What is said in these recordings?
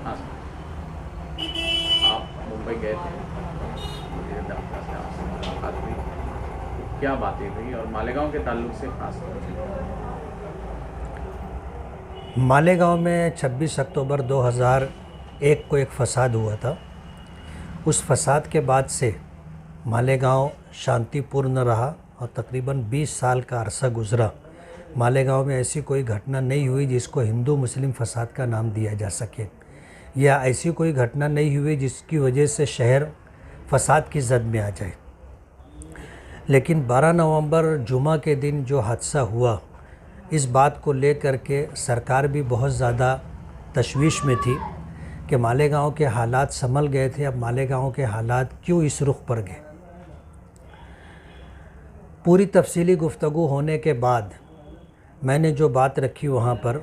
हाँ सर, आप मुंबई गए थे, मुझे डॉक्टर से आपसे मुलाकात हुई, तो क्या बातें हुई और मालेगांव के ताल्लुक से खास तौर से? मालेगांव में 26 अक्टूबर 2001 को एक फसाद हुआ था। उस फसाद के बाद से मालेगांव शांतिपूर्ण रहा और तकरीबन 20 साल का अरसा गुज़रा। मालेगांव में ऐसी कोई घटना नहीं हुई जिसको हिंदू मुस्लिम फसाद का नाम दिया जा सके, या ऐसी कोई घटना नहीं हुई जिसकी वजह से शहर फसाद की जद में आ जाए। लेकिन 12 नवंबर जुमा के दिन जो हादसा हुआ, इस बात को लेकर के सरकार भी बहुत ज़्यादा तशवीश में थी कि मालेगांव के हालात संभल गए थे, अब मालेगांव के हालात क्यों इस रुख पर गए। पूरी तफसीली गुफ्तगू होने के बाद मैंने जो बात रखी वहाँ पर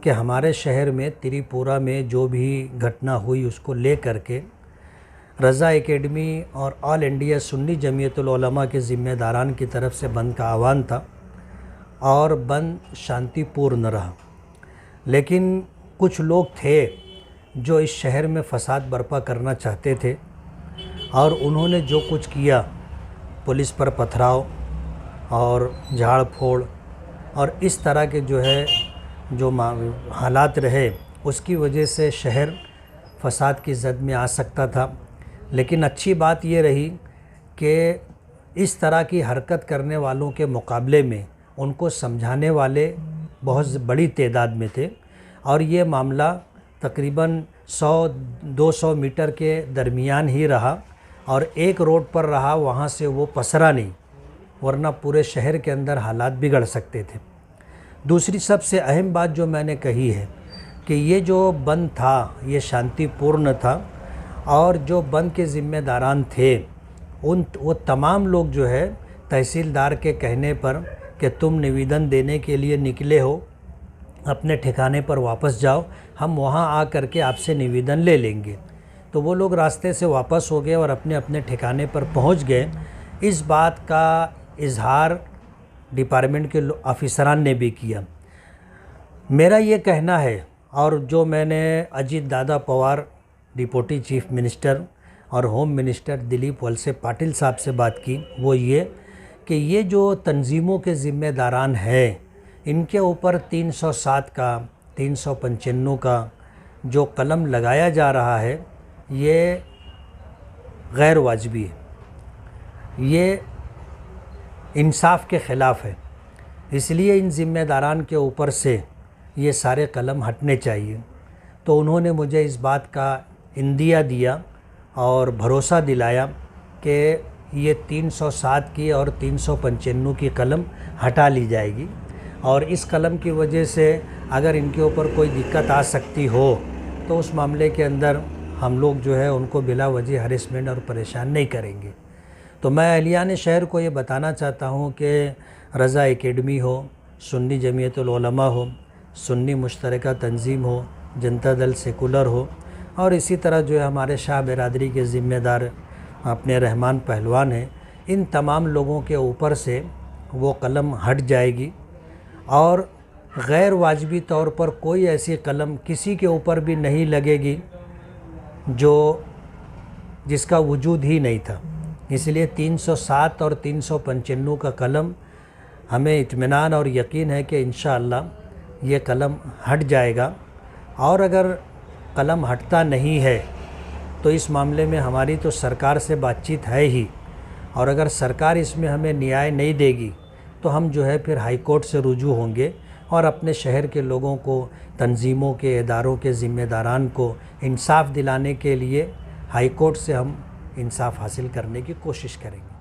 कि हमारे शहर में त्रिपुरा में जो भी घटना हुई उसको ले करके रज़ा एकेडमी और ऑल इंडिया सुन्नी जमीयतुल उलमा के ज़िम्मेदारान की तरफ से बंद का आह्वान था और बंद शांतिपूर्ण रहा। लेकिन कुछ लोग थे जो इस शहर में फसाद बर्पा करना चाहते थे और उन्होंने जो कुछ किया, पुलिस पर पथराव और झाड़ फोड़ और इस तरह के जो हालात रहे, उसकी वजह से शहर फसाद की जद में आ सकता था। लेकिन अच्छी बात ये रही कि इस तरह की हरकत करने वालों के मुकाबले में उनको समझाने वाले बहुत बड़ी तादाद में थे और ये मामला तकरीबन 100-200 मीटर के दरमियान ही रहा और एक रोड पर रहा, वहाँ से वो पसरा नहीं, वरना पूरे शहर के अंदर हालात बिगड़ सकते थे। दूसरी सबसे अहम बात जो मैंने कही है कि ये जो बंद था ये शांतिपूर्ण था और जो बंद के ज़िम्मेदारान थे वो तमाम लोग जो है तहसीलदार के कहने पर कि तुम निवेदन देने के लिए निकले हो, अपने ठिकाने पर वापस जाओ, हम वहाँ आ कर के आपसे निवेदन ले लेंगे। तो वो लोग रास्ते से वापस हो गए और अपने अपने ठिकाने पर पहुँच गए। इस बात का इजहार डिपार्टमेंट के ऑफिसरान ने भी किया। मेरा ये कहना है, और जो मैंने Ajit Dada Pawar deputy chief minister और होम मिनिस्टर दिलीप वलसे पाटिल साहब से बात की, वो ये कि ये जो तंजीमों के ज़िम्मेदारान हैं, इनके ऊपर 307 का 395 का जो कलम लगाया जा रहा है, ये गैर वाजिबी है, ये इंसाफ के ख़िलाफ़ है। इसलिए इन ज़िम्मेदारान के ऊपर से ये सारे कलम हटने चाहिए। तो उन्होंने मुझे इस बात का इंदिया दिया और भरोसा दिलाया कि ये 307 की और 395 की कलम हटा ली जाएगी और इस कलम की वजह से अगर इनके ऊपर कोई दिक्कत आ सकती हो तो उस मामले के अंदर हम लोग जो है उनको बिला वजह हरेसमेंट और परेशान नहीं करेंगे। तो मैं अहलियान शहर को ये बताना चाहता हूँ कि रज़ा एकेडमी हो, सुन्नी जमीयतुल उलमा हो, सुन्नी मुश्तरका तंजीम हो, जनता दल सेकुलर हो और इसी तरह जो है हमारे शाह बिरादरी के ज़िम्मेदार अपने रहमान पहलवान हैं, इन तमाम लोगों के ऊपर से वो कलम हट जाएगी और गैर वाजिबी तौर पर कोई ऐसी कलम किसी के ऊपर भी नहीं लगेगी जिसका वजूद ही नहीं था। इसलिए 307 और 395 का कलम हमें इत्मीनान और यकीन है कि इंशाअल्लाह ये कलम हट जाएगा। और अगर कलम हटता नहीं है तो इस मामले में हमारी तो सरकार से बातचीत है ही, और अगर सरकार इसमें हमें न्याय नहीं देगी तो हम जो है फिर हाई कोर्ट से रुजू होंगे और अपने शहर के लोगों को, तंजीमों के, इदारों के ज़िम्मेदारान को इंसाफ दिलाने के लिए हाई कोर्ट से हम इंसाफ हासिल करने की कोशिश करेंगे।